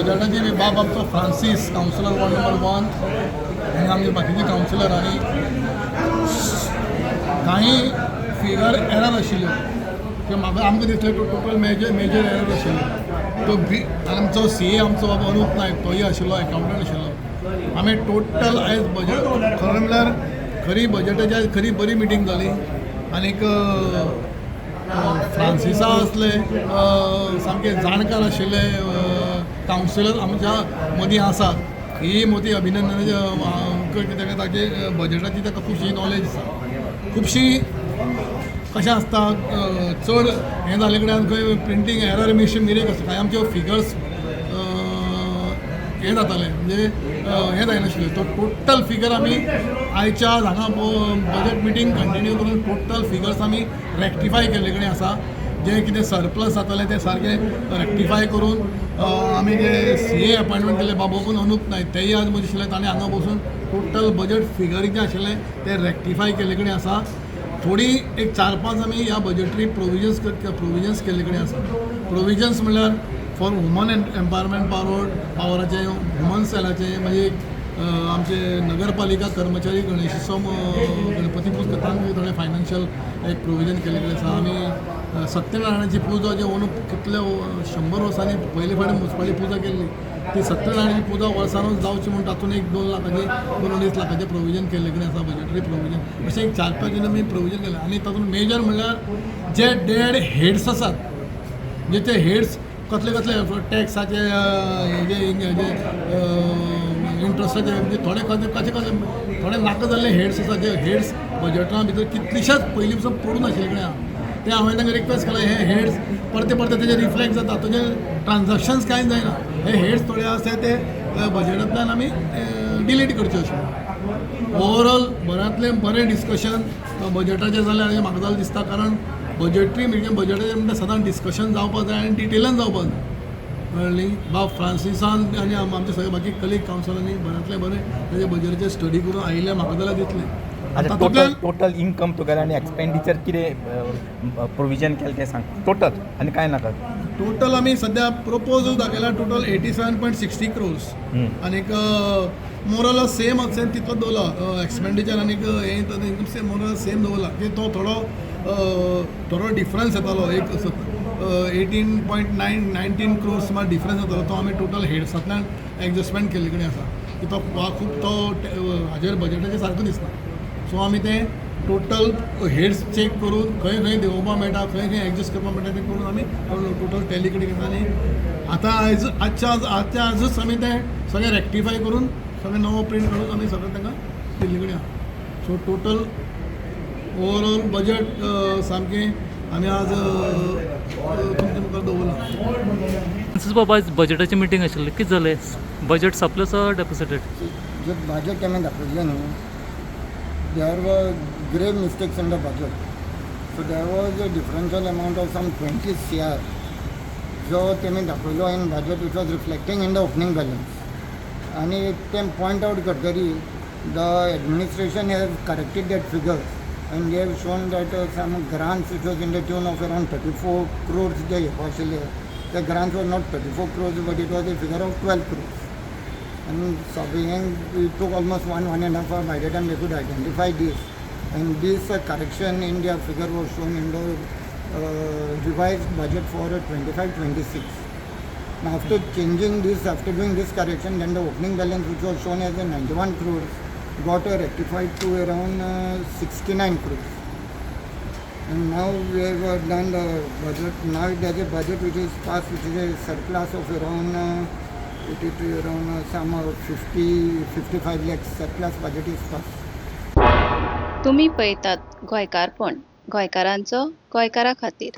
बजेटाची बाब आमचो Francis councillor ward number 1 आनी आमचे बाकीचे कावन्सिलर आनी काही फिगर एरर आशिल्ल्यो त्यो म्हाका आमकां दिसलें टोटल मेजर एरर आशिल्ल्यो तो आमचो CA आमचो बाबा अनूप नायक तोय आशिल्लो एकावंटंट आशिल्लो आमी टोटल आयज बजेट खरें म्हणल्यार खरी बजेटाची आयज खरी बरी मिटींग जाली आनीक फ्रांसिसा असले सामके जाणकार आशिल्ले कावन्सिलर आमच्या मदीं आसात ही मोठी अभिनंदनाची कित्याक ताचे बजेटाची ताका खुबशी नॉलेज आसा खुबशी कशें आसता चड हें जाले कडल्यान खंय प्रिंटींग एरर मिरेक आसता कांय आमच्यो फिगर्स हें जातालें म्हणजे हें जायनाशिल्लें तो टोटल फिगर आमी आयच्या हांगा बजेट मिटींग कंटिन्यू करून टोटल फिगर्स आमी रेक्टिफाय केल्ले कडेन आसा जे कितें सरप्लस जातालें तें सारकें रेक्टिफाय करून आमी जे CA अपॉयंटमेंट केल्ले बाबून अनूप नायक तेय आज मदीं आशिल्ले ताणें हांगा बसून टोटल बजेट फिगर जे आशिल्ले ते रेक्टिफाय केल्ले कडेन आसा थोडी एक 4-5 आमी ह्या बजेटरी प्रोविजन्स केल्ले कडेन आसा प्रोविजन्स म्हणल्यार फॉर वुमन एम्पावरमेंट पावराचे वुमन सेलाचे म्हणजे आमचे नगरपालिका कर्मचारी गणेशोत्सव गणपती पूज तांकां थोडें फायनान्शियल एक प्रोविजन केल्ले कडेन आसा आमी सत्यनारायणाची पुजा जे अंदू कितले 100 वर्सांनी पयले फावटी मुन्सिपालिटी पुजा केल्ली ती सत्यनारायणाची पुजा वर्सानूच जावची म्हणून तातूंत एक 2 लाखाचे 2-2.5 लाखाचे प्रोविजन केल्ले कडेन आसा बजेटरी प्रोविजन अशें एक 4-5 आमी प्रोविजन केलें आनी तातूंत मेजर म्हणल्यार जे डेड हेड्स आसात जे ते हेड्स कसले टॅक्साचे इंट्रस्टाचे म्हणजे थोडे नाका जाल्ले हेड्स आसा जे हेड्स बजेटा भितर कितलीशाच पयलीं पसून पडून आशिल्ले कडेन आहा ते हांवें तांकां रिक्वेस्ट केला हे हेड्स परते तेजे रिफ्लेक्ट जाता तुजे ट्रान्जॅक्शन्स कांयच जायना हे हेड्स थोडे आसा ते बजेटांतल्यान आमी डिलीट करचे अशें ओवरऑल बऱ्यांतलें बरें डिस्कशन बजेटाचें जालें आनी म्हाका जालें दिसता कारण बजेटरी मिटींग बजेटाचेर म्हणटा सदां डिस्कशन जावपाक जाय आनी डिटेलान जावपाक जाय कळ्ळी बाब फ्रांसिसान आनी आमचे सगळे बाकी कलीग कावन्सिलरांनी बऱ्यांतले बरें तेजे बजेटाचेर स्टडी करून आयिल्ले म्हाका जाल्यार दिसलें टोटल इनकम तुगेलें आनी एक्सपेंडिचर कितें प्रोविजन केलें तें सांग टोटल आनी कांय नाका टोटल आमी सद्या प्रपोजल दाखयला टोटल 87.60 crores आनीक मोरल सेम तितलो दवरला एक्सपेंडिचर आनीक हें इनकम मोरल सेम दवरला की तो थोडो डिफरन्स येतालो एक 18.19 crores सुमार डिफरन्स येतालो तो आमी टोटल हेड्सांतल्यान एडजस्टमेंट केल्ले कडेन आसा की तो खूब तो हाजेर बजेटाचेर सारको दिसना सो आमी तें टोटल हेड्स चेक करून खंय देंवोवपाक मेळटा खंय एडजस्ट करपाक मेळटा तें करून आमी टोटल टॅली कडेन घेता आनी आतां आजच्या आजूच आमी तें सगळें रेक्टिफाय करून सगळें नवो प्रिंट करून आमी सगळें तांकां दिल्ले कडेन आहा सो टोटल ओवरऑल बजेट सामकें आमी आज तुमच्या मुखार दवरला बाबा आज बजेटाची मिटींग आशिल्ली कितें जालें बजेट सप्लस डेफिसिटेड जे बजेट आमी दाखयल्लें न्हू देर वर grave mistakes in the budget. So there was a differential amount of some 20 CR जो तेमी दाखयलो in budget which was reflecting in the opening balance. आणि ते point out करतरी the administration has corrected that figure and they have shown that some grants which was in the tune of around 34 crores they actually the grants were not 34 crores but it was a figure of 12 crores. And so it took almost 1.5 hours by the time they could identify this. And this correction in their figure was shown in the revised budget for 25-26. Now after changing this, after doing this correction, then the opening balance which was shown as a 91 crores got rectified to around 69 crores. And now we have done the budget. Now there is a budget which is passed, which is a surplus of around some 50-55 lakhs surplus budget is passed. तुम्ही पळयतात गोंयकारपण गोंयकारांचो गोंयकारा खातीर.